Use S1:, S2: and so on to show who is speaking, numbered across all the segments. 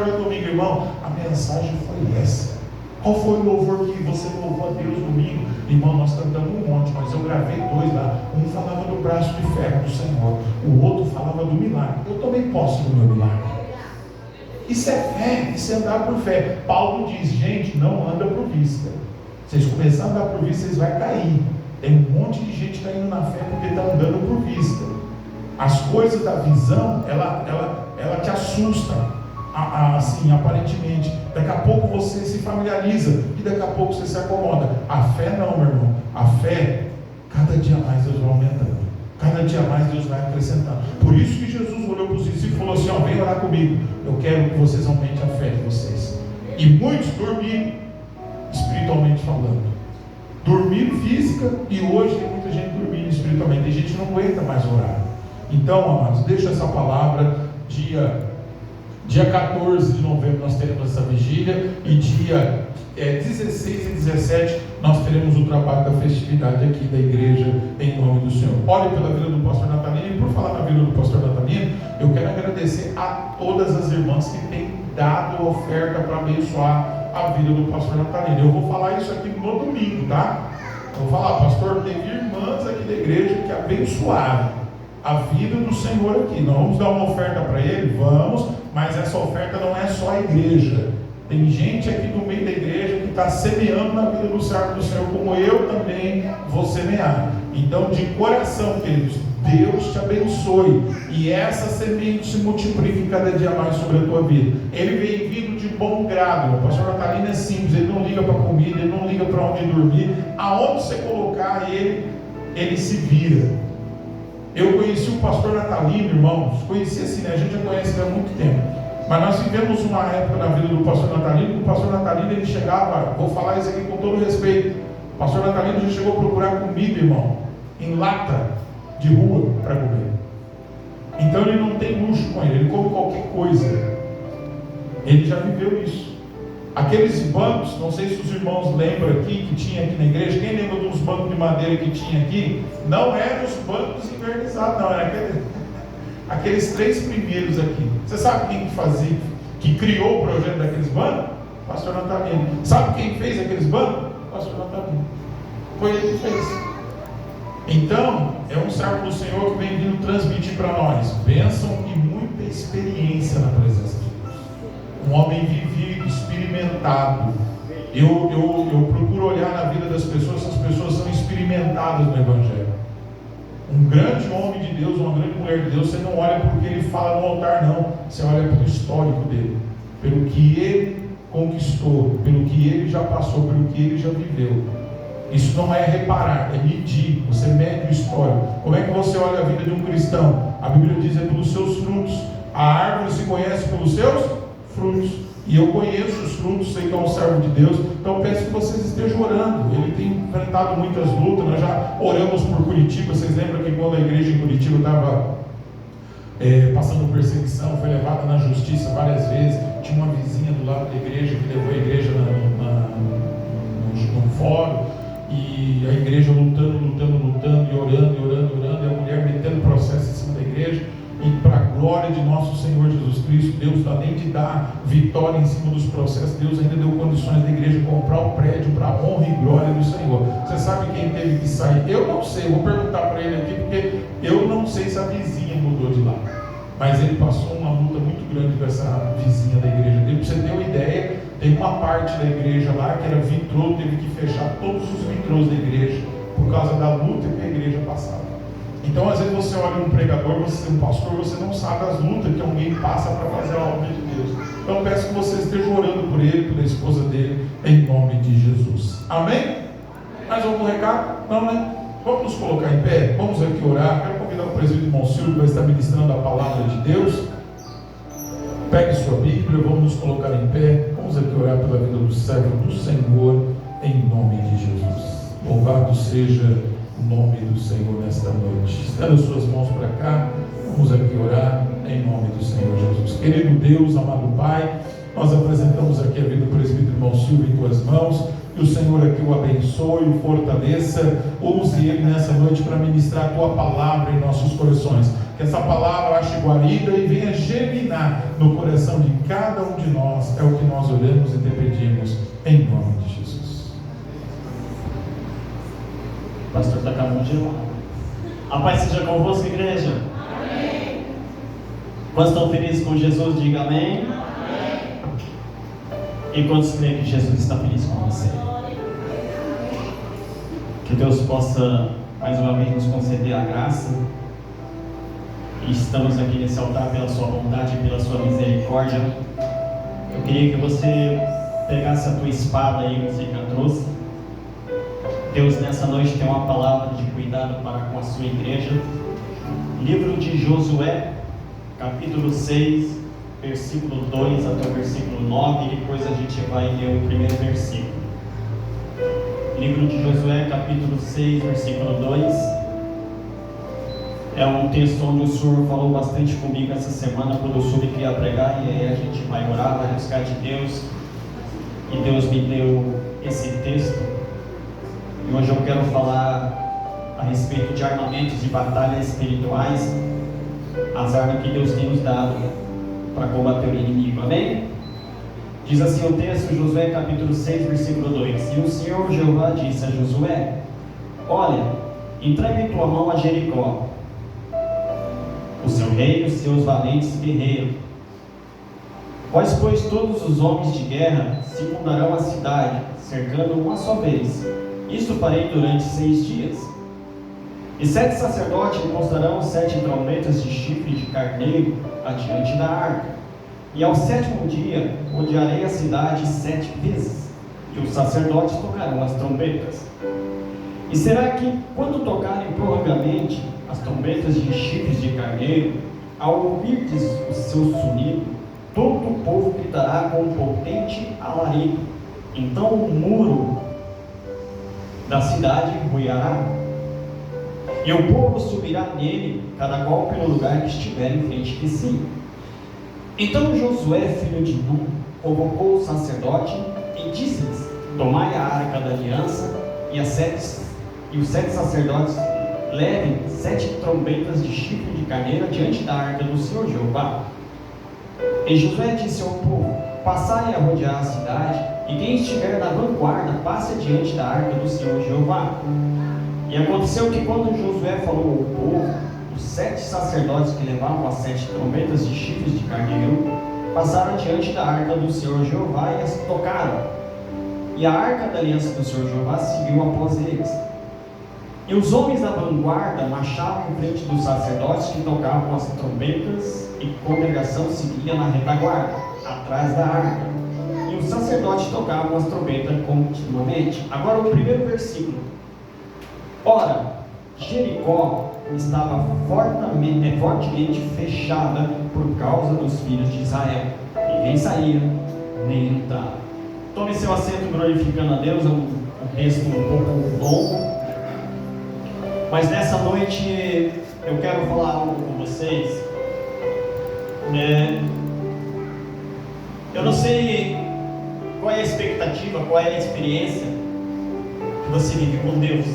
S1: orou comigo, irmão, a mensagem foi essa. Qual foi o louvor que você louvou a Deus domingo? Irmão, nós cantamos um monte, mas eu gravei 2 lá. Um falava do braço de ferro do Senhor, o outro falava do milagre. Eu tomei posse do meu milagre. Isso é fé, isso é andar por fé. Paulo diz, gente, não anda por vista. Vocês começarem a andar por vista, vocês vão cair. Tem um monte de gente caindo na fé porque está andando por vista. As coisas da visão, ela te assusta, assim, aparentemente. Daqui a pouco você se familiariza e daqui a pouco você se acomoda. A fé não, meu irmão. A fé, cada dia mais Deus vai aumentando. Cada dia mais Deus vai acrescentando. Por isso que Jesus olhou para os discípulos e falou assim, ó, vem orar comigo. Eu quero que vocês aumentem a fé de vocês. E muitos dormiram, espiritualmente falando. Dormiram física e hoje tem muita gente dormindo espiritualmente. Tem gente que não aguenta mais orar. Então, amados, deixa essa palavra. Dia 14 de novembro nós teremos essa vigília. E dia 16 e 17 nós teremos o trabalho da festividade aqui da igreja em nome do Senhor. Ore pela vida do pastor Natalino. E por falar na vida do pastor Natalino, eu quero agradecer a todas as irmãs que têm dado oferta para abençoar a vida do pastor Natalino. Eu vou falar isso aqui no domingo, tá? Eu vou falar, pastor, teve irmãs aqui da igreja que abençoaram a vida do Senhor aqui. Nós vamos dar uma oferta para ele? Vamos, mas essa oferta não é só a igreja. Tem gente aqui do meio da igreja que está semeando na vida do servo do Senhor, como eu também vou semear. Então, de coração, queridos, Deus te abençoe e essa semente se multiplique cada dia mais sobre a tua vida. Ele vem vindo de bom grado. O pastor Natalino é simples, ele não liga para comida, ele não liga para onde dormir. Aonde você colocar ele se vira. Eu conheci o pastor Natalino, irmãos, conheci assim, né? A gente já conhece há muito tempo, mas nós vivemos uma época na vida do pastor Natalino, que o pastor Natalino ele chegava, vou falar isso aqui com todo respeito, o pastor Natalino já chegou a procurar comida, irmão, em lata de rua para comer. Então ele não tem luxo com ele come qualquer coisa. Ele já viveu isso. Aqueles bancos, não sei se os irmãos lembram aqui, que tinha aqui na igreja, quem lembra dos bancos de madeira que tinha aqui? Não eram os bancos invernizados, não, era aqueles 3 primeiros aqui. Você sabe quem que fazia, que criou o projeto daqueles bancos? Pastor Natalino. Sabe quem fez aqueles bancos? Pastor Natalino. Foi ele que fez. Então, é um servo do Senhor que vem vindo transmitir para nós bênção e muita experiência na presença de Deus. Um homem vivido, experimentado. Eu procuro olhar na vida das pessoas, essas pessoas são experimentadas no Evangelho. Um grande homem de Deus, uma grande mulher de Deus, você não olha porque ele fala no altar, não. Você olha pelo histórico dele, pelo que ele conquistou, pelo que ele já passou, pelo que ele já viveu. Isso não é reparar, é medir. Você mede o histórico. Como é que você olha a vida de um cristão? A Bíblia diz é pelos seus frutos. A árvore se conhece pelos seus frutos. E eu conheço os frutos, sei que é um servo de Deus. Então peço que vocês estejam orando. Ele tem enfrentado muitas lutas. Nós já oramos por Curitiba. Vocês lembram que quando a igreja em Curitiba estava passando perseguição, foi levada na justiça várias vezes. Tinha uma vizinha do lado da igreja que levou a igreja no fórum. E a igreja lutando, e orando, e a mulher metendo processo em cima da igreja. E para a glória de nosso Senhor Jesus Cristo, Deus, além de dar vitória em cima dos processos, Deus ainda deu condições da igreja comprar o prédio para a honra e glória do Senhor. Você sabe quem teve que sair? Eu não sei, eu vou perguntar para ele aqui, porque eu não sei se a vizinha mudou de lá. Mas ele passou uma luta muito grande com essa vizinha da igreja dele. Para você ter uma ideia, tem uma parte da igreja lá que era vitrô, teve que fechar todos os vitrôs da igreja por causa da luta que a igreja passava. Então, às vezes você olha um pregador, você é um pastor, você não sabe as lutas que alguém passa para fazer a obra de Deus. Então, peço que você esteja orando por ele, pela esposa dele, em nome de Jesus. Amém? Mais algum recado? Não, né? Vamos nos colocar em pé, vamos aqui orar. Quero convidar o presbítero irmão Silvio que vai estar ministrando a palavra de Deus. Pegue sua Bíblia, vamos nos colocar em pé. Vamos aqui orar pela vida do servo do Senhor, em nome de Jesus. Louvado seja o nome do Senhor nesta noite. Estenda as suas mãos para cá, vamos aqui orar em nome do Senhor Jesus. Querido Deus, amado Pai, nós apresentamos aqui a vida do presbítero irmão Silvio em tuas mãos. Que o Senhor aqui o abençoe, o fortaleça, use ele nessa noite para ministrar a tua palavra em nossos corações. Que essa palavra ache guarida e venha germinar no coração de cada um de
S2: convosco, igreja? Amém. Quantos estão felizes com Jesus? Diga amém. Amém. E quantos creem que Jesus está feliz com você? Que Deus possa mais uma vez nos conceder a graça. E estamos aqui nesse altar pela sua bondade e pela sua misericórdia. Eu queria que você pegasse a tua espada aí que você já trouxe. Deus nessa noite tem uma palavra de cuidado para com a sua igreja. Livro de Josué, capítulo 6, versículo 2 até o versículo 9, e depois a gente vai ler o primeiro versículo. Livro de Josué, capítulo 6, versículo 2. É um texto onde o Senhor falou bastante comigo essa semana quando eu soube que ia pregar, e aí a gente vai orar, vai buscar de Deus. E Deus me deu esse texto. E hoje eu quero falar a respeito de armamentos de batalhas espirituais, as armas que Deus tem nos dado para combater o inimigo, amém? Diz assim o texto, Josué capítulo 6, versículo 2: E o Senhor Jeová disse a Josué: Olha, entregue em tua mão a Jericó, o seu rei e os seus valentes guerreiros. Vós, pois, todos os homens de guerra circundarão a cidade, cercando uma só vez. Isto farei durante 6 dias. E 7 sacerdotes encostarão 7 trombetas de chifre de carneiro adiante da arca. E ao 7º dia rodearei a cidade 7 vezes, e os sacerdotes tocarão as trombetas. E será que, quando tocarem prolongadamente as trombetas de chifres de carneiro, ao ouvirdes o seu sonido, todo o povo gritará com um potente alarido. Então o muro da cidade ruirá, e o povo subirá nele, cada qual pelo lugar que estiver em frente de si. Então Josué, filho de Nun, convocou o sacerdote e disse-lhes: Tomai a arca da aliança, e os 7 sacerdotes levem 7 trombetas de chifre de carneiro diante da arca do Senhor Jeová. E Josué disse ao povo: Passai a rodear a cidade, e quem estiver na vanguarda passe adiante da arca do Senhor Jeová. E aconteceu que quando Josué falou ao povo, os 7 sacerdotes que levavam as 7 trombetas de chifres de carneiro passaram adiante da arca do Senhor Jeová e as tocaram. E a arca da aliança do Senhor Jeová seguiu após eles. E os homens da vanguarda marchavam em frente dos sacerdotes que tocavam as trombetas, e a congregação seguia na retaguarda, atrás da arca. E os sacerdotes tocavam as trombetas continuamente. Agora o primeiro versículo. Ora, Jericó estava fortemente fechada por causa dos filhos de Israel. Ninguém saía, nem entrava. Tome seu assento glorificando a Deus. É um texto um pouco longo, mas nessa noite eu quero falar algo com vocês. Eu não sei qual é a expectativa, qual é a experiência que você vive com Deus.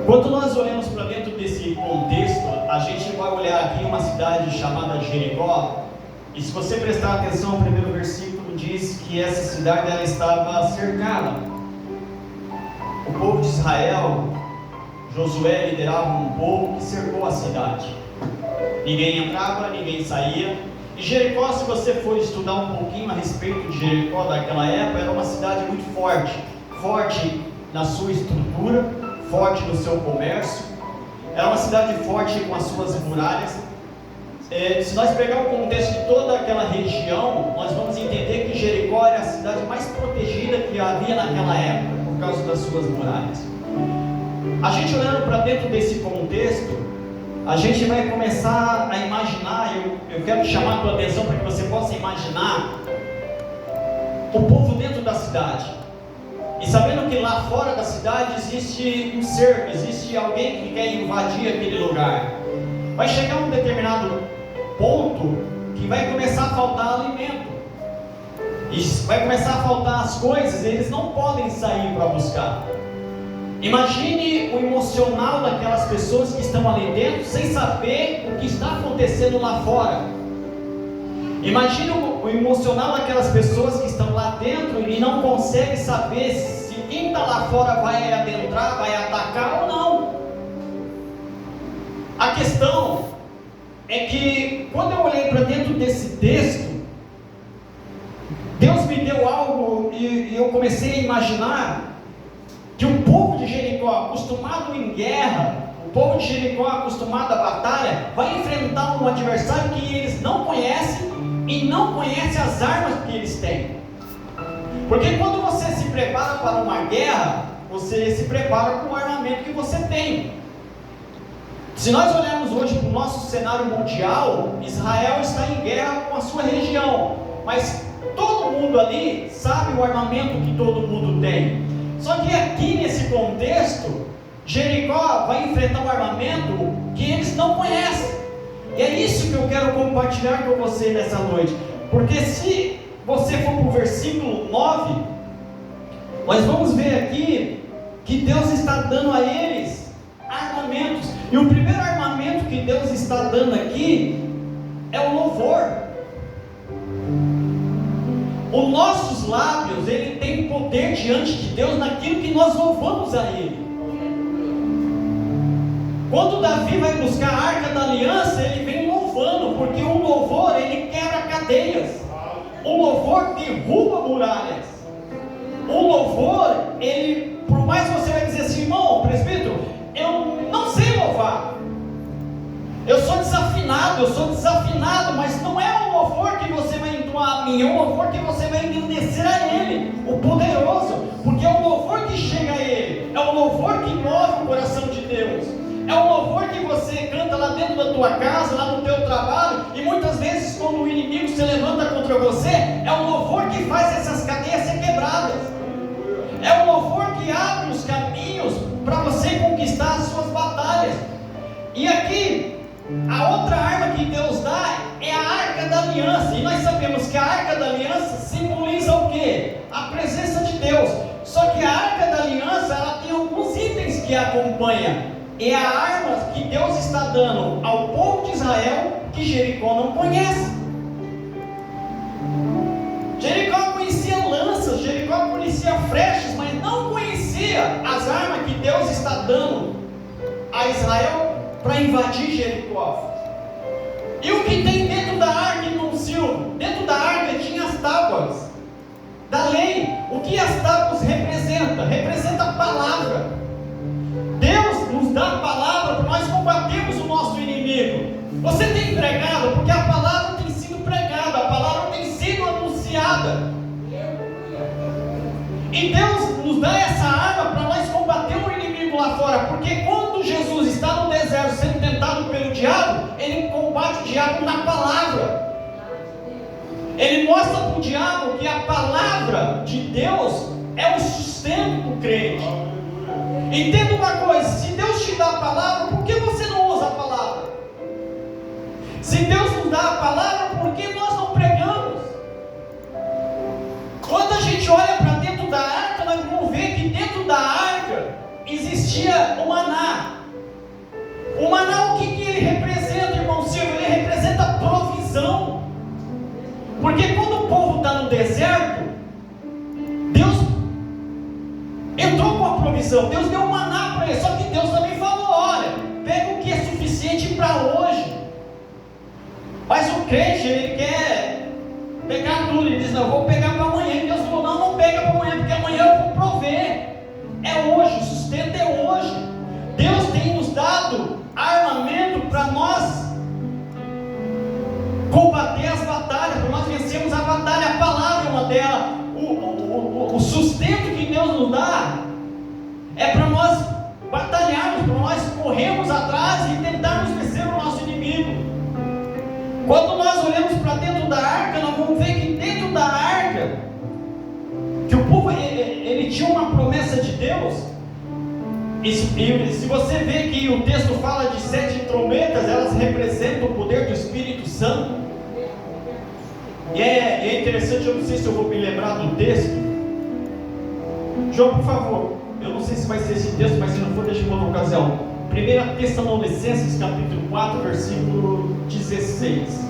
S2: Quando nós olhamos para dentro desse contexto, a gente vai olhar aqui uma cidade chamada Jericó, e se você prestar atenção, o primeiro versículo diz que essa cidade ela estava cercada. O povo de Israel, Josué liderava um povo que cercou a cidade. Ninguém entrava, ninguém saía. E Jericó, se você for estudar um pouquinho a respeito de Jericó daquela época, era uma cidade muito forte. Forte na sua estrutura, forte no seu comércio. Era uma cidade forte com as suas muralhas. Se nós pegarmos o contexto de toda aquela região, nós vamos entender que Jericó era a cidade mais protegida que havia naquela época, por causa das suas muralhas. A gente olhando para dentro desse contexto, a gente vai começar a imaginar, eu quero chamar a tua atenção para que você possa imaginar o povo dentro da cidade. E sabendo que lá fora da cidade existe um cerco, existe alguém que quer invadir aquele lugar. Vai chegar um determinado ponto que vai começar a faltar alimento. E vai começar a faltar as coisas, e eles não podem sair para buscar. Imagine o emocional daquelas pessoas que estão ali dentro, sem saber o que está acontecendo lá fora. Imagine o emocional daquelas pessoas que estão lá dentro e não conseguem saber se quem está lá fora vai adentrar, vai atacar ou não. A questão é que, quando eu olhei para dentro desse texto, Deus me deu algo e eu comecei a imaginar que o povo de Jericó, acostumado em guerra, o povo de Jericó, acostumado à batalha, vai enfrentar um adversário que eles não conhecem e não conhecem as armas que eles têm. Porque quando você se prepara para uma guerra, você se prepara com o armamento que você tem. Se nós olharmos hoje para o nosso cenário mundial, Israel está em guerra com a sua região, mas todo mundo ali sabe o armamento que todo mundo tem. Só que aqui nesse contexto, Jericó vai enfrentar um armamento que eles não conhecem. E é isso que eu quero compartilhar com você nessa noite. Porque se você for para o versículo 9, nós vamos ver aqui que Deus está dando a eles armamentos. E o primeiro armamento que Deus está dando aqui é o louvor. Os nossos lábios, ele tem poder diante de Deus naquilo que nós louvamos a Ele. Quando Davi vai buscar a Arca da Aliança, ele vem louvando, porque o louvor, ele quebra cadeias. O louvor derruba muralhas. O louvor, ele, por mais que você vai dizer assim, irmão, presbítero, eu não sei louvar, eu sou desafinado, mas não é o louvor que você vai entoar a mim, é o louvor que você vai engrandecer a Ele, o poderoso, porque é o louvor que chega a Ele, é o louvor que move o coração de Deus, é o louvor que você canta lá dentro da tua casa, lá no teu trabalho, e muitas vezes quando o inimigo se levanta contra você, é o louvor que faz essas cadeias ser quebradas, é o louvor que abre os caminhos para você conquistar as suas batalhas. E aqui, a outra arma que Deus dá é a Arca da Aliança, e nós sabemos que a Arca da Aliança simboliza o quê? A presença de Deus. Só que a Arca da Aliança, ela tem alguns itens que a acompanham. É a arma que Deus está dando ao povo de Israel que Jericó não conhece. Jericó conhecia lanças, Jericó conhecia flechas, mas não conhecia as armas que Deus está dando a Israel para invadir Jericó. E o que tem dentro da arca, irmão Silvio? Dentro da arca tinha as tábuas da lei. O que as tábuas representam? Representa a palavra. Deus nos dá a palavra para nós combatermos o nosso inimigo. Você tem pregado, porque a palavra tem sido pregada, a palavra tem sido anunciada. E Deus nos dá essa arma para nós combater o inimigo lá fora, porque quando Jesus está no deserto sendo tentado pelo diabo, ele combate o diabo na palavra. Ele mostra para o diabo que a palavra de Deus é o sustento do crente. Entenda uma coisa, se Deus te dá a palavra, por que você não usa a palavra? Se Deus nos dá a palavra, por que nós não pregamos? Quando a gente olha para dentro da arca, nós vamos ver que dentro da arca existia o maná. O maná, o que ele representa, irmão Silvio? Ele representa provisão. Porque quando o povo está no deserto, Deus entrou com a provisão, Deus deu um maná para ele, só que Deus também falou, olha, pega o que é suficiente para hoje. Mas o crente, ele quer pegar tudo, ele diz, não, eu vou pegar para amanhã, e Deus falou, não pega para amanhã, porque amanhã eu vou prover, é hoje, o sustento é hoje. Deus tem nos dado armamento para nós combater as batalhas, para nós vencermos a batalha, a palavra é uma delas. O sustento que Deus nos dá é para nós batalharmos, para nós corrermos atrás e tentarmos vencer o nosso inimigo. Quando nós olhamos para dentro da arca, nós vamos ver que dentro da arca, que o povo ele tinha uma promessa de Deus. E se você vê que o texto fala de 7 trombetas, elas representam o poder do Espírito Santo. E é interessante, eu não sei se eu vou me lembrar do texto. João, por favor, eu não sei se vai ser esse texto, mas se não for, deixa em outra ocasião. 1 Tessalonicenses, capítulo 4, versículo 16.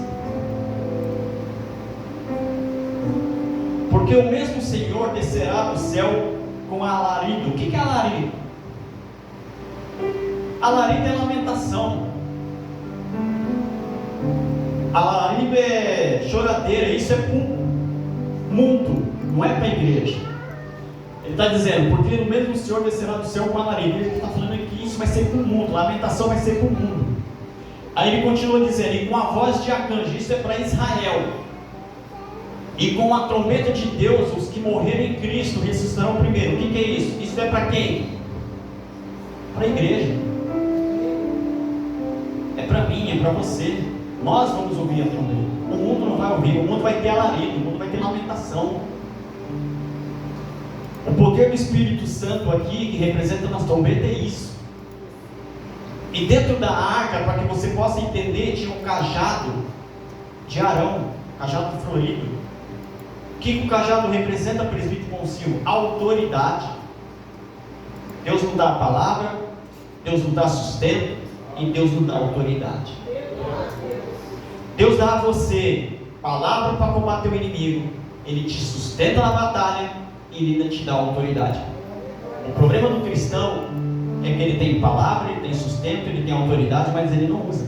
S2: Porque o mesmo Senhor descerá do céu com alarido. O que é alarido? Alarido é lamentação. Alarido é choradeira, isso é para o mundo, não é para a igreja. Ele está dizendo, porque no mesmo Senhor descerá do céu com alarido. Ele está falando que isso vai ser para o mundo, lamentação vai ser para o mundo. Aí ele continua dizendo, e com a voz de arcanjo, isso é para Israel. E com a trombeta de Deus, os que morreram em Cristo ressuscitarão primeiro. O que é isso? Isso é para quem? Para a igreja. É para mim, é para você. Nós vamos ouvir a trombeta. O mundo não vai ouvir, o mundo vai ter alarido, o mundo vai ter lamentação. O poder do Espírito Santo aqui, que representa nas trombetas, é isso. E dentro da arca, para que você possa entender, tinha um cajado de Arão, cajado florido. O que o cajado representa, presbítero Concilio? Autoridade. Deus nos dá a palavra, Deus nos dá sustento e Deus nos dá autoridade. Deus dá a você palavra para combater o inimigo, Ele te sustenta na batalha e Ele ainda te dá autoridade. O problema do cristão é que ele tem palavra, ele tem sustento, ele tem autoridade, mas ele não usa.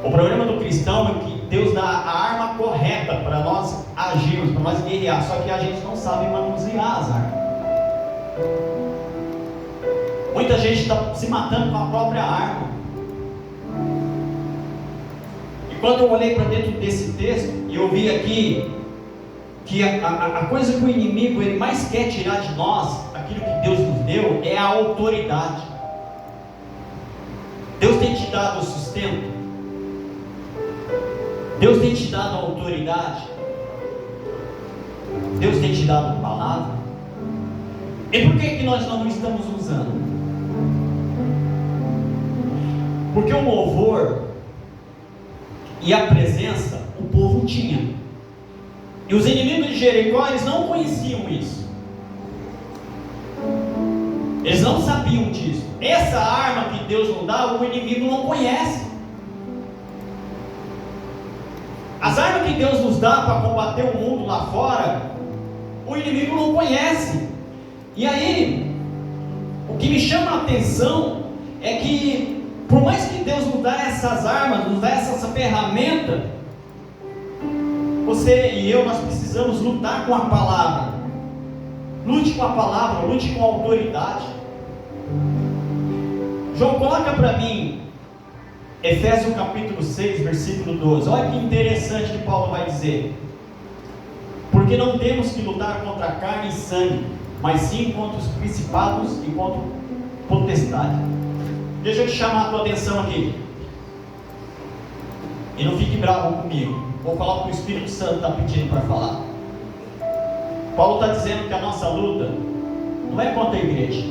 S2: O problema do cristão é que Deus dá a arma correta para nós agirmos, para nós guerrear, só que a gente não sabe manusear as armas. Muita gente está se matando com a própria arma. E quando eu olhei para dentro desse texto, e eu vi aqui que a coisa que o inimigo ele mais quer tirar de nós, aquilo que Deus nos deu, é a autoridade. Deus tem te dado o sustento, Deus tem te dado a autoridade, Deus tem te dado a palavra. E por que nós não estamos usando? Porque o louvor e a presença o povo tinha. E os inimigos de Jericó, eles não conheciam isso. Eles não sabiam disso. Essa arma que Deus nos dá, o inimigo não conhece. As armas que Deus nos dá para combater o mundo lá fora, o inimigo não conhece. E aí, o que me chama a atenção é que, por mais que Deus nos dá essas armas, nos dá essa ferramenta, você e eu, nós precisamos lutar com a palavra. Lute com a palavra, lute com a autoridade. João, coloca para mim Efésios capítulo 6, versículo 12. Olha que interessante que Paulo vai dizer. Porque não temos que lutar contra carne e sangue, mas sim contra os principados e contra o potestade. Deixa eu te chamar a tua atenção aqui. E não fique bravo comigo. Vou falar o que o Espírito Santo está pedindo para falar. Paulo está dizendo que a nossa luta não é contra a igreja.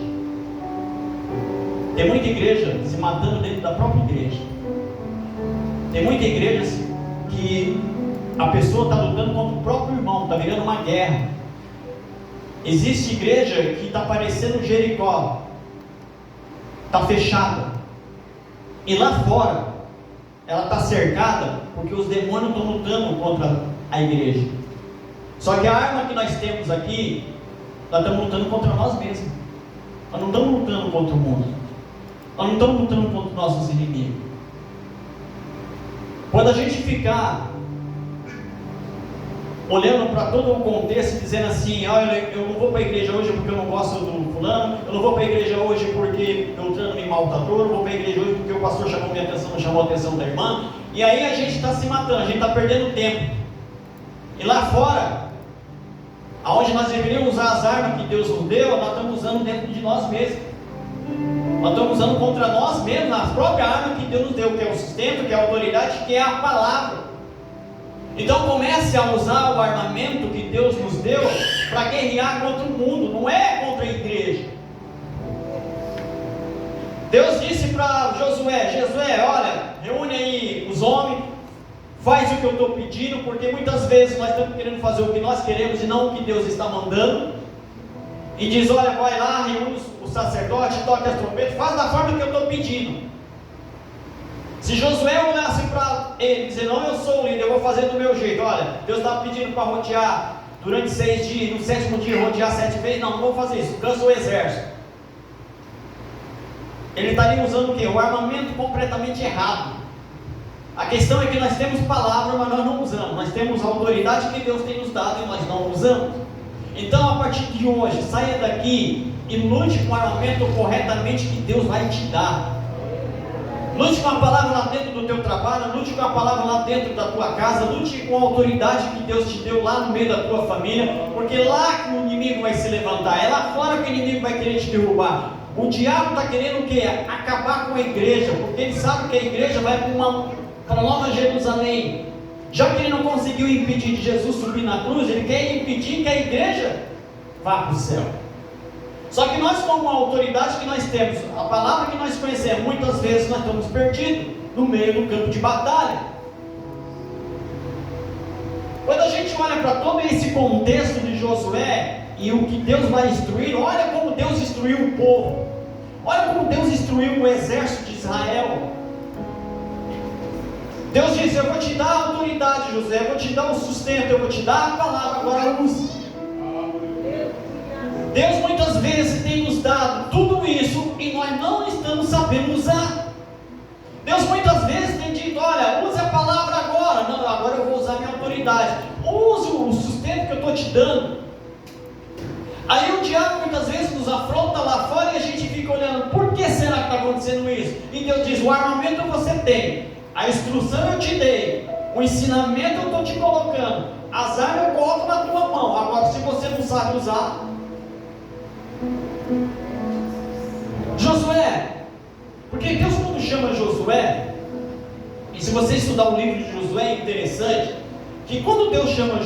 S2: Tem muita igreja se matando dentro da própria igreja. Tem muita igreja que a pessoa está lutando contra o próprio irmão, está virando uma guerra. Existe igreja que está parecendo Jericó, está fechada, e lá fora ela está cercada porque os demônios estão lutando contra a igreja. Só que a arma que nós temos aqui, nós estamos lutando contra nós mesmos. Nós não estamos lutando contra o mundo. Nós não estamos lutando contra os nossos inimigos. Quando a gente ficar olhando para todo o contexto e dizendo assim, olha, eu não vou para a igreja hoje porque eu não gosto do fulano, eu não vou para a igreja hoje porque Beltrano me maltratou, eu não vou para a igreja hoje porque o pastor chamou minha atenção, não chamou a atenção da irmã, e aí a gente está se matando, a gente está perdendo tempo. E lá fora, aonde nós deveríamos usar as armas que Deus nos deu, nós estamos usando dentro de nós mesmos. Nós estamos usando contra nós mesmos as próprias armas que Deus nos deu, que é o sustento, que é a autoridade, que é a palavra. Então comece a usar o armamento que Deus nos deu para guerrear contra o mundo, não é contra a igreja. Deus disse para Josué, olha, reúne aí os homens, faz o que eu estou pedindo, porque muitas vezes nós estamos querendo fazer o que nós queremos e não o que Deus está mandando. E diz, olha, vai lá, reúne o sacerdote, toque as trombetas, faz da forma que eu estou pedindo. Se Josué olhasse para ele e dizer, não, eu sou o líder, eu vou fazer do meu jeito. Olha, Deus está pedindo para rodear durante 6 dias, no 7º dia rodear 7 vezes. Não vou fazer isso, cansa o exército. Ele estaria usando o quê? O armamento completamente errado. A questão é que nós temos palavra, mas nós não usamos. Nós temos a autoridade que Deus tem nos dado e nós não usamos. Então, a partir de hoje, saia daqui e lute com o armamento corretamente que Deus vai te dar. Lute com a palavra lá dentro do teu trabalho, lute com a palavra lá dentro da tua casa, lute com a autoridade que Deus te deu lá no meio da tua família, porque lá que o inimigo vai se levantar, é lá fora que o inimigo vai querer te derrubar. O diabo está querendo o quê? Acabar com a igreja, porque ele sabe que a igreja vai para Nova Jerusalém. Já que ele não conseguiu impedir de Jesus subir na cruz, ele quer impedir que a igreja vá para o céu. Só que nós, com a autoridade que nós temos, a palavra que nós conhecemos, muitas vezes nós estamos perdidos no meio do campo de batalha. Quando a gente olha para todo esse contexto de Josué e o que Deus vai instruir, olha como Deus instruiu o povo, olha como Deus instruiu o exército de Israel. Deus disse: eu vou te dar a autoridade, José, eu vou te dar o sustento, eu vou te dar a palavra, agora use. Deus muitas vezes tem nos dado tudo isso e nós não estamos sabendo usar. Deus muitas vezes tem dito: olha, use a palavra agora. Não, agora eu vou usar a minha autoridade. Use o sustento que eu estou te dando. Aí o diabo muitas vezes nos afronta lá fora e a gente fica olhando: por que será que está acontecendo isso? E Deus diz: o armamento você tem, a instrução eu te dei, o ensinamento eu estou te colocando, as armas eu coloco na tua mão. Agora, se você não sabe usar, Josué, porque Deus, quando chama Josué, e se você estudar o livro de Josué, é interessante que quando Deus chama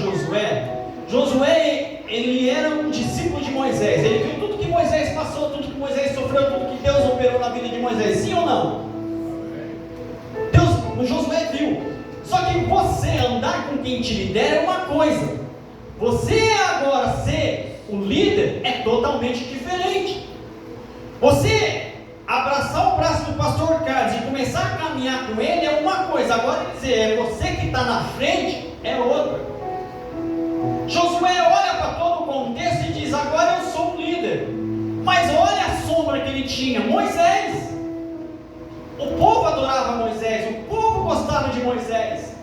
S2: Josué, ele era um discípulo de Moisés. Ele viu tudo que Moisés passou, tudo que Moisés sofreu, tudo que Deus operou na vida de Moisés, sim ou não? Josué viu. Só que você andar com quem te lidera é uma coisa, você agora ser o líder é totalmente diferente. Você abraçar o braço do pastor Carlos e começar a caminhar com ele é uma coisa, agora dizer é você que está na frente é outra. Josué olha para todo o contexto e diz: agora eu sou o líder. Mas olha a sombra que ele tinha, Moisés. O povo adorava Moisés, o povo gostava de Moisés.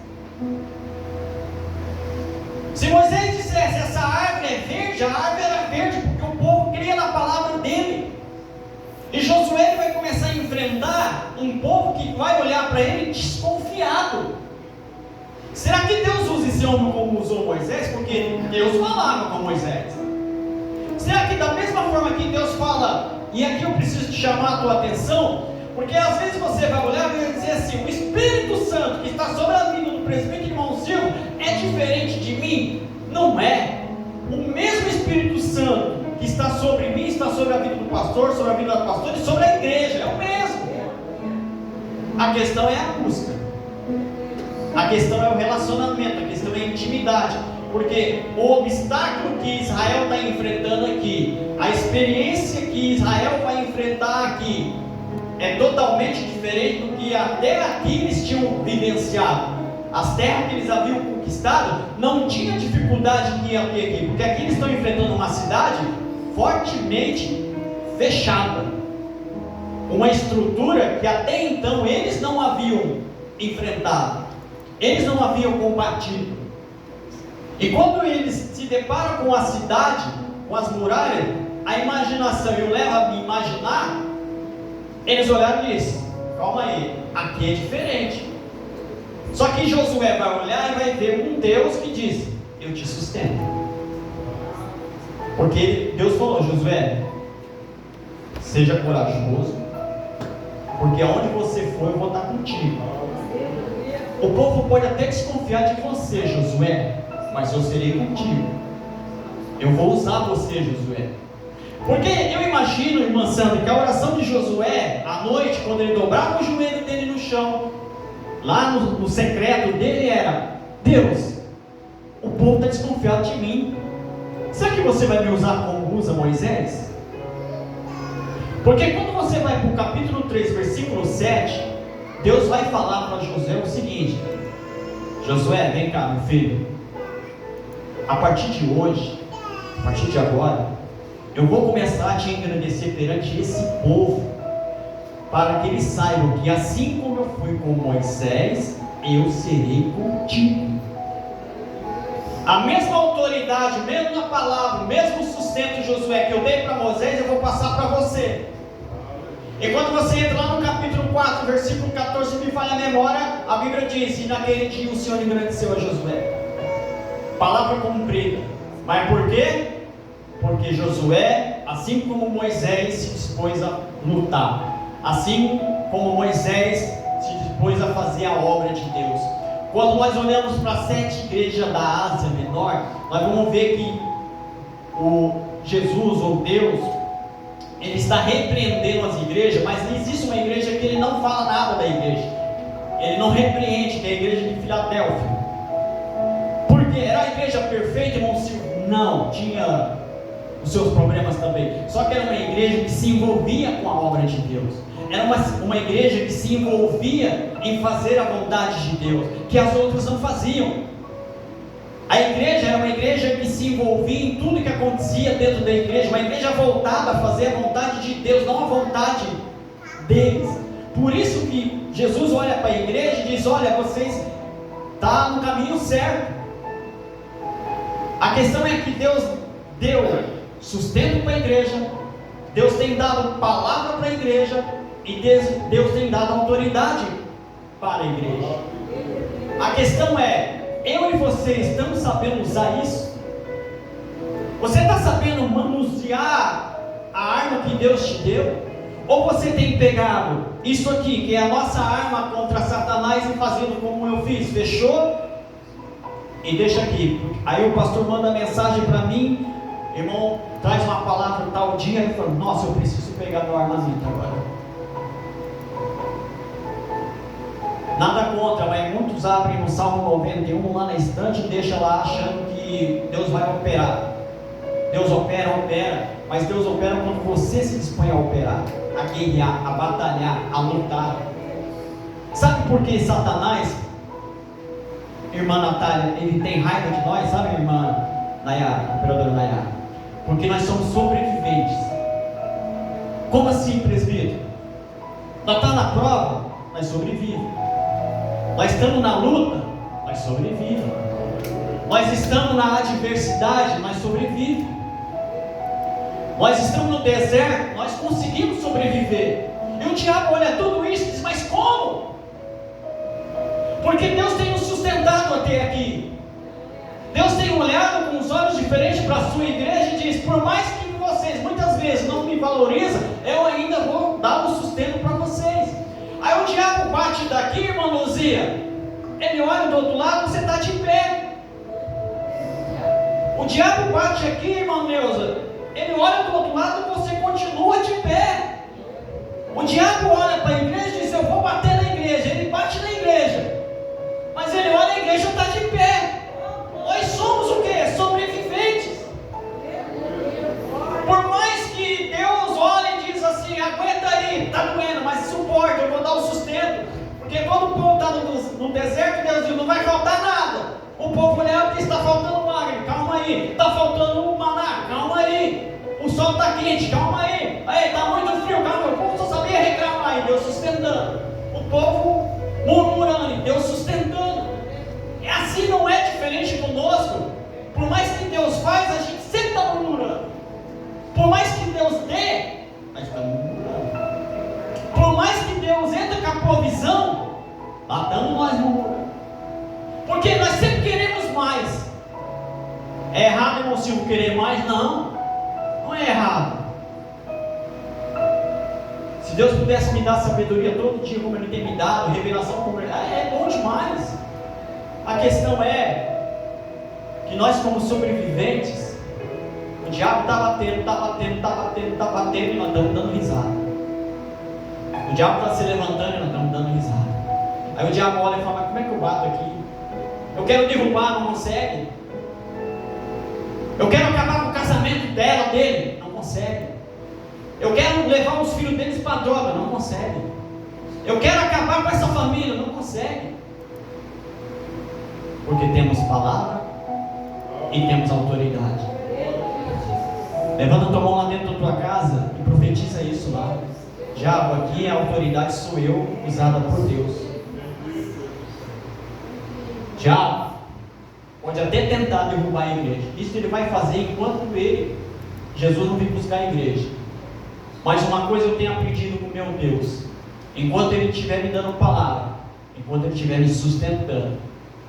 S2: Se Moisés dissesse: essa árvore é verde, a árvore era verde porque o povo cria na palavra dele. E Josué vai começar a enfrentar um povo que vai olhar para ele desconfiado. Será que Deus usa esse homem como usou Moisés? Porque Deus falava com Moisés. Será que da mesma forma que Deus fala, e aqui eu preciso te chamar a tua atenção, porque às vezes você vai olhar e vai dizer assim: o Espírito Santo que está sobre a vida do presbítero irmão Silvio é diferente de mim? Não é. O mesmo Espírito Santo que está sobre mim, está sobre a vida do pastor, sobre a vida da pastora e sobre a igreja, é o mesmo. A questão é a busca, a questão é o relacionamento, a questão é a intimidade, porque o obstáculo que Israel está enfrentando aqui, a experiência que Israel vai enfrentar aqui, é totalmente diferente do que até aqui eles tinham vivenciado. As terras que eles haviam conquistado não tinha dificuldade que ia ter aqui, porque aqui eles estão enfrentando uma cidade fortemente fechada, uma estrutura que até então eles não haviam enfrentado, eles não haviam combatido. E quando eles se deparam com a cidade, com as muralhas, a imaginação e o leva a imaginar, eles olharam e disseram: calma aí, aqui é diferente. Só que Josué vai olhar e vai ver um Deus que diz: eu te sustento. Porque Deus falou: Josué, seja corajoso, porque aonde você for eu vou estar contigo. O povo pode até desconfiar de você, Josué, mas eu serei contigo. Eu vou usar você, Josué. Porque eu imagino, irmã Sandra, que a oração de Josué, à noite, quando ele dobrava o joelho dele no chão, lá no secreto dele, era: Deus, o povo está desconfiado de mim. Será que você vai me usar como usa Moisés? Porque quando você vai para o capítulo 3, versículo 7, Deus vai falar para Josué o seguinte: Josué, vem cá, meu filho. A partir de hoje, a partir de agora, eu vou começar a te engrandecer perante esse povo, para que eles saibam que assim como eu fui com Moisés, eu serei contigo. A mesma autoridade, mesma palavra, o mesmo sustento, Josué, que eu dei para Moisés, eu vou passar para você. E quando você entra lá no capítulo 4, versículo 14, me falha a memória, a Bíblia diz: e naquele dia o Senhor engrandeceu a Josué. Palavra cumprida. Mas por quê? Porque Josué, assim como Moisés, se dispôs a lutar. Assim como Moisés se dispôs a fazer a obra de Deus. Quando nós olhamos para as 7 igrejas da Ásia Menor, nós vamos ver que o Jesus, ou Deus, ele está repreendendo as igrejas, mas não existe uma igreja que ele não fala nada da igreja. Ele não repreende, que é a igreja de Filadélfia. Porque era a igreja perfeita, irmão Silvio? Não, tinha os seus problemas também. Só que era uma igreja que se envolvia com a obra de Deus. Era uma igreja que se envolvia em fazer a vontade de Deus, que as outras não faziam. A igreja era uma igreja que se envolvia em tudo que acontecia dentro da igreja, uma igreja voltada a fazer a vontade de Deus, não a vontade deles. Por isso que Jesus olha para a igreja e diz: olha, vocês estão no caminho certo. A questão é que Deus deu sustento para a igreja, Deus tem dado palavra para a igreja, e Deus tem dado autoridade para a igreja. A questão é: eu e você estamos sabendo usar isso? Você está sabendo manusear a arma que Deus te deu? Ou você tem pegado isso aqui, que é a nossa arma contra Satanás, e fazendo como eu fiz? Fechou? E deixa aqui. Aí o pastor manda mensagem para mim: irmão, traz uma palavra tal dia. Ele fala: nossa, eu preciso pegar meu armamento agora. Nada contra, mas muitos abrem no Salmo 91 lá na estante e deixam lá achando que Deus vai operar. Deus opera, mas Deus opera quando você se dispõe a operar, a guerrear, a batalhar, a lutar. Sabe por que Satanás, irmã Natália, ele tem raiva de nós? Sabe, irmã Nayara, imperadora Nayara? Porque nós somos sobreviventes. Como assim, presbítero? Nós estamos na prova, nós sobrevivemos. Nós estamos na luta, nós sobrevivemos. Nós estamos na adversidade, nós sobrevivemos. Nós estamos no deserto, nós conseguimos sobreviver. E o diabo olha tudo isso e diz: mas como? Porque Deus tem nos sustentado até aqui. Deus tem olhado com os olhos diferentes para a sua igreja e diz: por mais que vocês muitas vezes não me valorizam, eu ainda vou dar o sustento para vocês. Aí o diabo bate daqui, irmã Luzia, ele olha do outro lado, você está de pé. O diabo bate aqui, irmã Neuza, ele olha do outro lado, você continua de pé. O diabo olha para a igreja e diz: eu vou bater na igreja. Ele bate na igreja, mas ele olha, a igreja está de pé. Nós somos o quê? Sobreviventes. Por mais que Deus olhe e diz assim: aguenta aí, está doendo, mas suporta, eu vou dar o sustento. Porque quando o povo está no deserto, Deus diz: não vai faltar nada. O povo olha e diz: está faltando água, calma aí. Está faltando maná, calma aí. O sol está quente, calma aí. Aí, está muito frio, calma. O povo só sabia reclamar, e Deus sustentando. O povo murmurando, e Deus sustentando. É assim, não é diferente conosco. Por mais que Deus faz, a gente sempre está murmurando. Por mais que Deus dê, a gente está murmurando. Por mais que Deus entre com a provisão, lá estamos nós murmurando. Porque nós sempre queremos mais. É errado, irmão Silvio, querer mais? Não, não é errado. Se Deus pudesse me dar sabedoria todo dia como Ele tem me dado, revelação como Ele... é bom demais. A questão é que nós, como sobreviventes, o diabo está batendo, e nós estamos dando risada. O diabo está se levantando e nós estamos dando risada. Aí o diabo olha e fala: mas como é que eu bato aqui? Eu quero derrubar, não consegue. Eu quero acabar com o casamento dele, não consegue. Eu quero levar os filhos deles para a droga, não consegue. Eu quero acabar com essa família, não consegue. Porque temos palavra e temos autoridade. Levanta tua mão lá dentro da tua casa e profetiza isso lá. Diabo, aqui a autoridade sou eu, usada por Deus. diabo pode até tentar derrubar a igreja. Isso ele vai fazer enquanto Jesus não vir buscar a igreja. Mas uma coisa eu tenho aprendido com meu Deus: enquanto Ele estiver me dando palavra, enquanto Ele estiver me sustentando,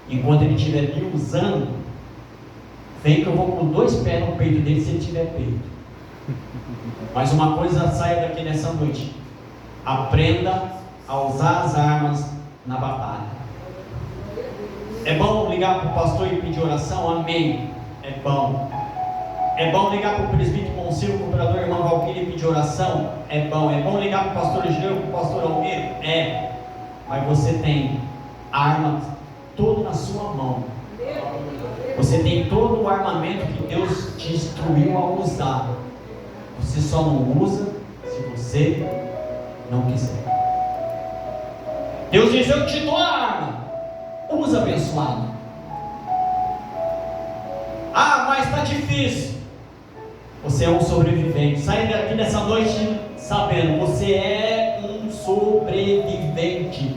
S2: enquanto Ele estiver me usando, vem que eu vou com 2 pés no peito dele se ele tiver peito. Mas uma coisa saia daqui nessa noite: aprenda a usar as armas na batalha. É bom ligar para o pastor e pedir oração? Amém. É bom. É bom ligar para o presbítero Conselho, cooperador irmão Valquíria e pedir oração? É bom. É bom ligar para o pastor Egeu, para o pastor Almeida? É. Mas você tem armas todo na sua mão. Você tem todo o armamento que Deus te instruiu a usar. Você só não usa se você não quiser. Deus diz: eu te dou a arma, usa, abençoado. Ah, mas está difícil. Você é um sobrevivente. Sai daqui nessa noite sabendo: você é um sobrevivente.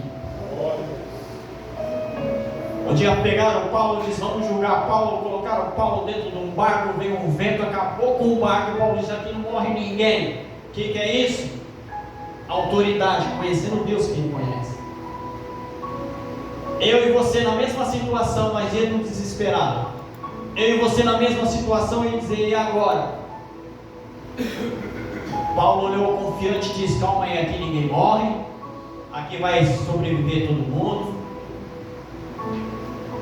S2: Um dia pegaram Paulo e disse: vamos julgar Paulo. Colocaram Paulo dentro de um barco, veio um vento, acabou com o barco. E Paulo disse: aqui não morre ninguém. O que é isso? Autoridade, conhecendo Deus que Ele conhece. Eu e você na mesma situação, mas Ele não desesperado. Eu e você na mesma situação e dizer: e agora? Paulo olhou confiante e disse: calma aí, aqui ninguém morre, aqui vai sobreviver todo mundo.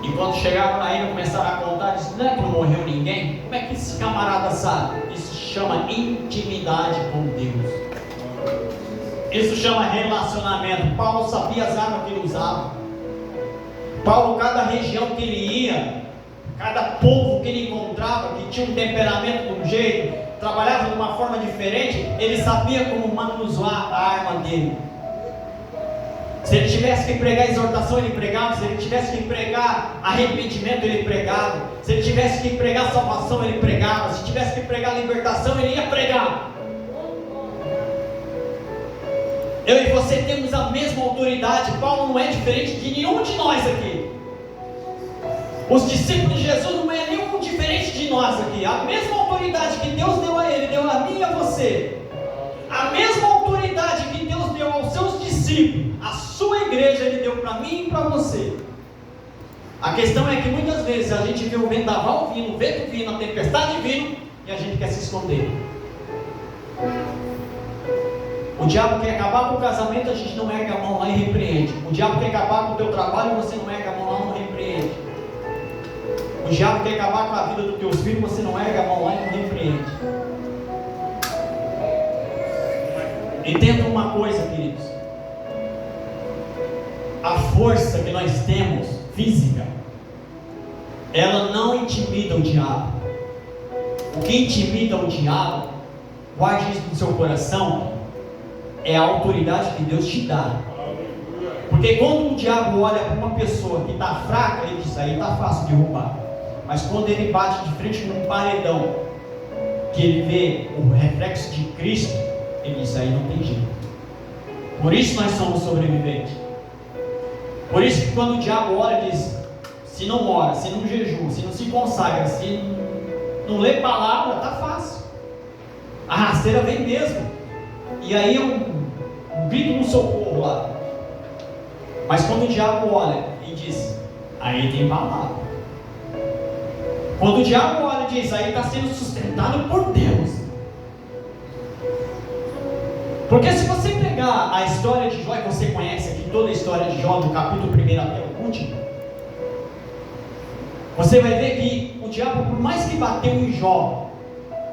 S2: E quando chegaram na ilha, começaram a contar, disse: não é que não morreu ninguém? Como é que esse camarada sabe? Isso se chama intimidade com Deus. Isso chama relacionamento. Paulo sabia as armas que ele usava. Paulo, cada região que ele ia, cada povo que ele encontrava, que tinha um temperamento de um jeito, trabalhava de uma forma diferente, ele sabia como manusear a arma dele. Se ele tivesse que pregar exortação, ele pregava. Se ele tivesse que pregar arrependimento, ele pregava. Se ele tivesse que pregar salvação, ele pregava. Se tivesse que pregar libertação, ele ia pregar. Eu e você temos a mesma autoridade. Paulo não é diferente de nenhum de nós aqui. Os discípulos de Jesus não é nenhum diferente de nós aqui. A mesma autoridade que Deus deu a ele, deu a mim e a você. A mesma autoridade que Deus deu aos seus discípulos, a sua igreja, Ele deu para mim e para você. A questão é que muitas vezes a gente vê o vendaval vindo, o vento vindo, a tempestade vindo, e a gente quer se esconder. O diabo quer acabar com o casamento, a gente não ergue a mão lá e repreende. O diabo quer acabar com o teu trabalho, você não ergue a mão lá e não repreende. O diabo quer acabar com a vida dos teus filhos, você não ergue a mão lá e não repreende. Entenda uma coisa, queridos: a força que nós temos, física, ela não intimida o diabo. O que intimida o diabo, guarde isso no seu coração, é a autoridade que Deus te dá. Porque quando o diabo olha para uma pessoa que está fraca, ele diz: aí está fácil de derrubar. Mas quando ele bate de frente com um paredão, que ele vê o reflexo de Cristo, ele diz: aí não tem jeito. Por isso nós somos sobreviventes. Por isso que quando o diabo ora, diz: se não ora, se não jejua, se não se consagra, se não lê palavra, está fácil. A rasteira vem mesmo. E aí é um grito no socorro lá. Mas quando o diabo olha e diz: aí tem palavra. Quando o diabo olha e diz: aí está sendo sustentado por Deus. Porque se você pegar a história de Jó, e você conhece aqui toda a história de Jó, do capítulo 1 até o último, você vai ver que o diabo, por mais que bateu em Jó,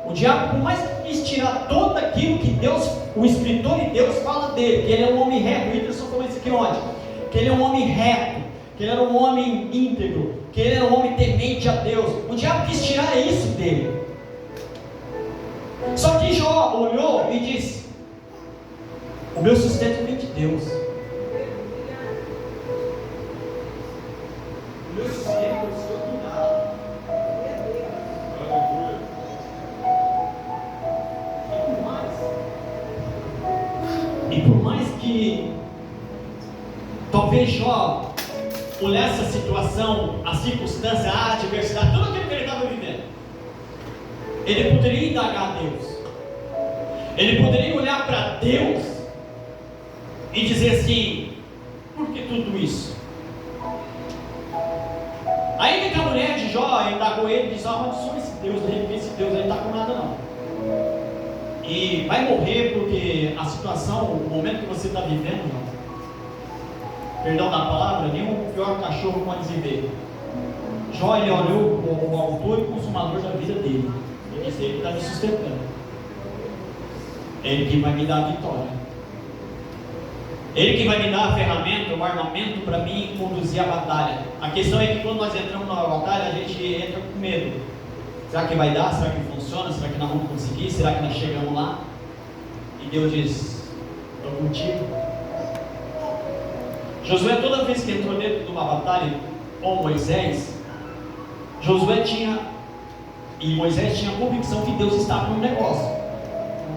S2: o diabo, por mais que quis tirar todo aquilo que Deus, o escritor de Deus fala dele, que ele é um homem reto. O Whindersson falou isso aqui ontem, que ele é um homem reto, que ele era um homem íntegro, que ele era um homem temente a Deus. O diabo quis tirar isso dele. Só que Jó olhou e disse: o meu sustento vem de Deus. O meu sustento é do Senhor que dá. E por mais que talvez Jó olhar essa situação, a circunstância, a adversidade, tudo aquilo que ele estava vivendo, ele poderia indagar a Deus, ele poderia olhar para Deus e dizer assim: por que tudo isso? Aí que a mulher de Jó indagou ele e disse: amaldiçoa esse Deus aí, porque esse Deus aí não está com nada não, e vai morrer, porque a situação, o momento que você está vivendo, perdão da palavra, nem o pior cachorro pode viver. Jó, ele olhou o autor e consumador da vida dele, e disse: ele está me sustentando, ele que vai me dar a vitória, ele que vai me dar a ferramenta, o armamento para mim conduzir a batalha. A questão é que quando nós entramos na batalha, a gente entra com medo. Será que vai dar? Será que funciona? Será que nós vamos conseguir? Será que nós chegamos lá? E Deus diz: estou contigo. Josué, toda vez que entrou dentro de uma batalha com Moisés, Moisés tinha a convicção que Deus estava no negócio.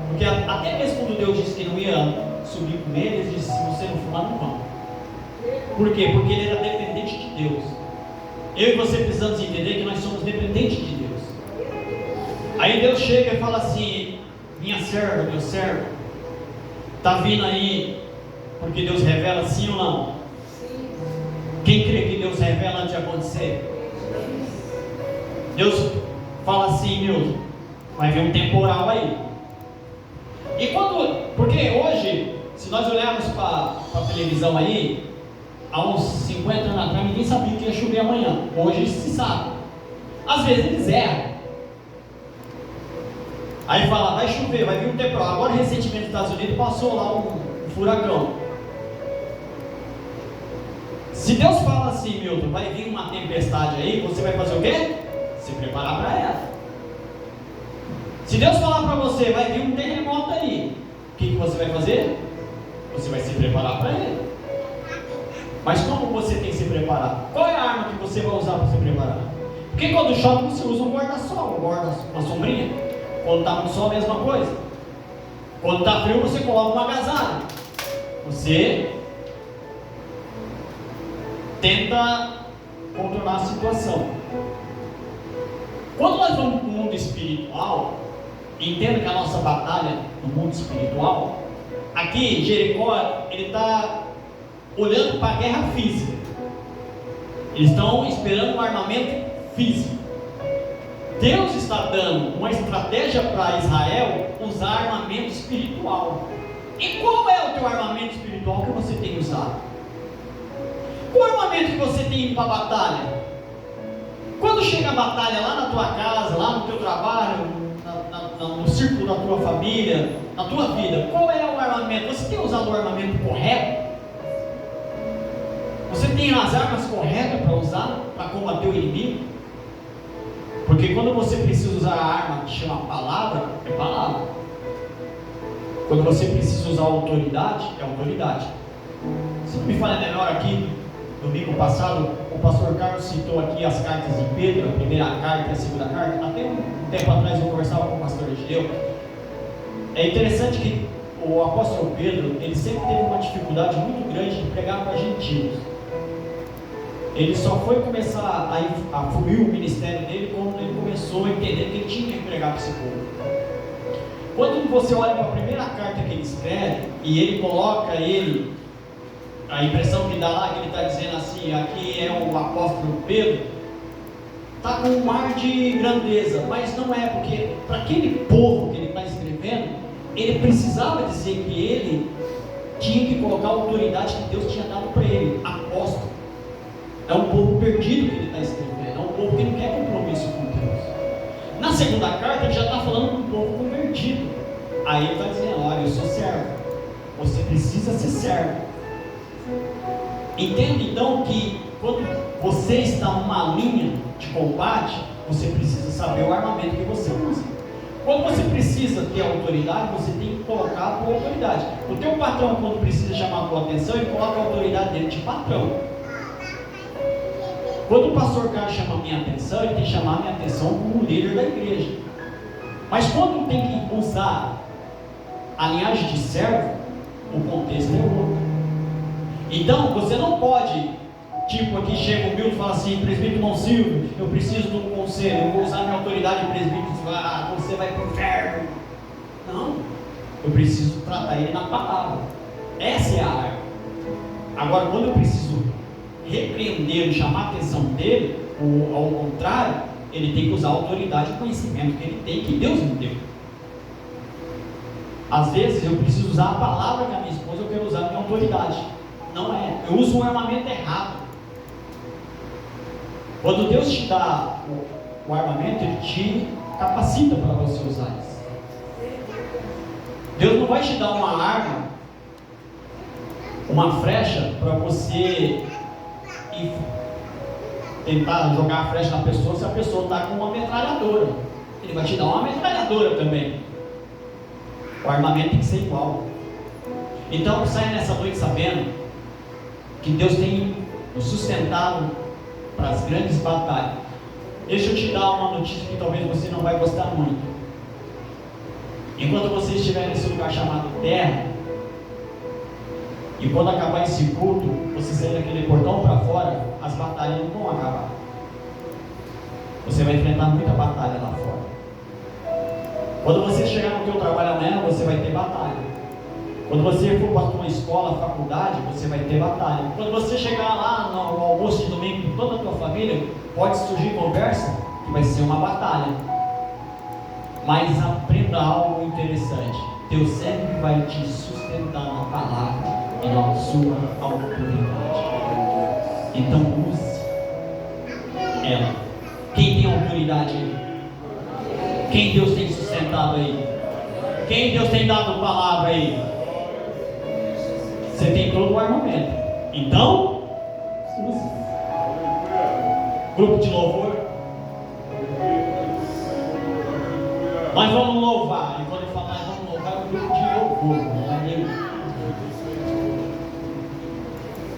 S2: Porque até mesmo quando Deus disse que não ia subir com ele, ele disse: se você não for lá, não vamos. Por quê? Porque ele era dependente de Deus. Eu e você precisamos entender que nós somos dependentes de Deus. Aí Deus chega e fala assim: minha serva, meu servo, está vindo aí, porque Deus revela sim ou não? Quem crê que Deus revela antes de acontecer? Deus fala assim: meu, vai vir um temporal aí. E porque hoje, se nós olharmos para a televisão aí, há uns 50 anos atrás, ninguém sabia que ia chover amanhã. Hoje se sabe. Às vezes eles erram. Aí fala: vai chover, vai vir um temporal. Agora, recentemente, nos Estados Unidos passou lá um furacão. Se Deus fala assim: Milton, vai vir uma tempestade aí, você vai fazer o quê? Se preparar para ela. Se Deus falar para você: vai vir um terremoto aí, o que você vai fazer? Você vai se preparar para ele. Mas como você tem que se preparar? Qual é a arma que você vai usar para se preparar? Porque quando chove você usa um guarda-sol, uma sombrinha. Quando está no sol, a mesma coisa. Quando está frio, você coloca um agasalho. Você tenta controlar a situação. Quando nós vamos para o mundo espiritual, entenda que a nossa batalha no mundo espiritual, aqui Jericó, ele está olhando para a guerra física. Eles estão esperando um armamento físico. Deus está dando uma estratégia para Israel usar armamento espiritual. E qual é o teu armamento espiritual que você tem usado? Qual armamento que você tem ido para a batalha? Quando chega a batalha lá na tua casa, lá no teu trabalho, no círculo da tua família, na tua vida, qual é o armamento? Você tem usado o armamento correto? Você tem as armas corretas para usar, para combater o inimigo? Porque quando você precisa usar a arma que chama palavra, é palavra. Quando você precisa usar a autoridade, é autoridade. Se não me falha melhor aqui, domingo passado, o pastor Carlos citou aqui as cartas de Pedro, a primeira carta e a segunda carta. Até um tempo atrás eu conversava com o pastor Egideu. É interessante que o apóstolo Pedro, ele sempre teve uma dificuldade muito grande de pregar para gentios. Ele só foi começar a fluir o ministério dele quando ele começou a entender que ele tinha que pregar para esse povo. Quando você olha para a primeira carta que ele escreve, e ele coloca a impressão que dá lá, que ele está dizendo assim: aqui é o apóstolo Pedro, está com um ar de grandeza, mas não é, porque para aquele povo que ele está escrevendo, ele precisava dizer que ele tinha que colocar a autoridade que Deus tinha dado para ele, apóstolo. É um povo perdido que ele está escrevendo, é um povo que não quer compromisso com Deus. Na segunda carta ele já está falando com um povo convertido. Aí ele está dizendo: olha, eu sou servo, você precisa ser servo. Entenda então que quando você está numa linha de combate, você precisa saber o armamento que você usa. Quando você precisa ter autoridade, você tem que colocar a tua autoridade. O teu patrão, quando precisa chamar a tua atenção, ele coloca a autoridade dele de patrão. Quando o pastor Carlos chama a minha atenção, ele tem que chamar a minha atenção como líder da igreja. Mas quando tem que usar a linhagem de servo, o contexto é outro. Então, você não pode Tipo, aqui chega o Milton e fala assim: presbítero não Silvio, eu preciso de um conselho, eu vou usar minha autoridade de presbítero. Você vai para o inferno. Não, eu preciso tratar ele na palavra. Essa é a arma. Agora, quando eu preciso repreender, chamar a atenção dele, ou ao contrário, ele tem que usar a autoridade e o conhecimento que ele tem, que Deus me deu. Às vezes eu preciso usar a palavra da minha esposa, eu quero usar a minha autoridade. Não é, eu uso um armamento errado. Quando Deus te dá o armamento, Ele te capacita para você usar isso. Deus não vai te dar uma arma, uma flecha, para você ir tentar jogar a flecha na pessoa se a pessoa está com uma metralhadora. Ele vai te dar uma metralhadora também. O armamento tem que ser igual. Então saia nessa noite sabendo que Deus tem nos sustentado para as grandes batalhas. Deixa eu te dar uma notícia que talvez você não vai gostar muito. Enquanto você estiver nesse lugar chamado terra, e quando acabar esse culto, você sair daquele portão para fora, as batalhas não vão acabar. Você vai enfrentar muita batalha lá fora. Quando você chegar no teu trabalho amanhã, você vai ter batalha. Quando você for para uma escola, faculdade, você vai ter batalha. Quando você chegar lá no almoço de domingo com toda a tua família, pode surgir conversa que vai ser uma batalha. Mas aprenda algo interessante. Deus sempre vai te sustentar na palavra e na sua autoridade. Então use ela. Quem tem autoridade aí? Quem Deus tem sustentado aí? Quem Deus tem dado palavra aí? Você tem todo o armamento. Então, use. Grupo de louvor. Nós vamos louvar. E quando eu falar vamos louvar, é um grupo de louvor. Valeu.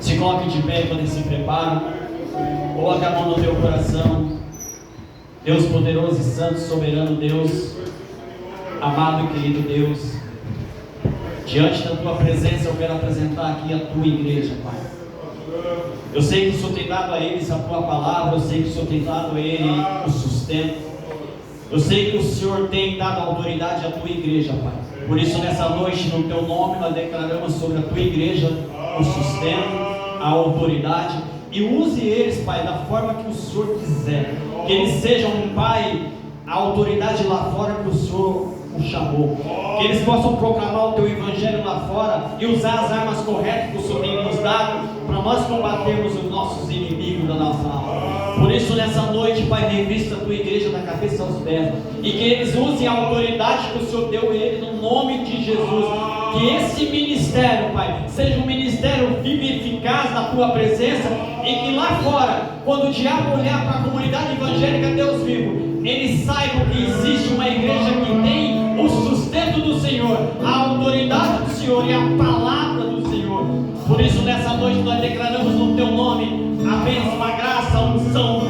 S2: Se coloque de pé quando se prepara. Coloque a mão no teu coração. Deus poderoso e santo, soberano Deus, amado e querido Deus, diante da tua presença eu quero apresentar aqui a tua igreja, Pai. Eu sei que o Senhor tem dado a eles a tua palavra, eu sei que o Senhor tem dado a eles o sustento, eu sei que o Senhor tem dado a autoridade à tua igreja, Pai. Por isso nessa noite, no teu nome, nós declaramos sobre a tua igreja o sustento, a autoridade, e use eles, Pai, da forma que o Senhor quiser. Que eles sejam, Pai, a autoridade lá fora que o Senhor o chamou. Que eles possam proclamar o teu evangelho lá fora e usar as armas corretas que o Senhor tem nos dado para nós combatermos os nossos inimigos da nossa alma. Por isso nessa noite, Pai, revista a tua igreja da cabeça aos pés, e que eles usem a autoridade que o Senhor deu a eles no nome de Jesus. Que esse ministério, Pai, seja um ministério vivo e eficaz na tua presença, e que lá fora, quando o diabo olhar para a comunidade evangélica Deus vivo, eles saibam que existe uma igreja que tem o sustento do Senhor, a autoridade do Senhor e a palavra do Senhor. Por isso nessa noite nós declaramos no teu nome a bênção, a graça, a unção,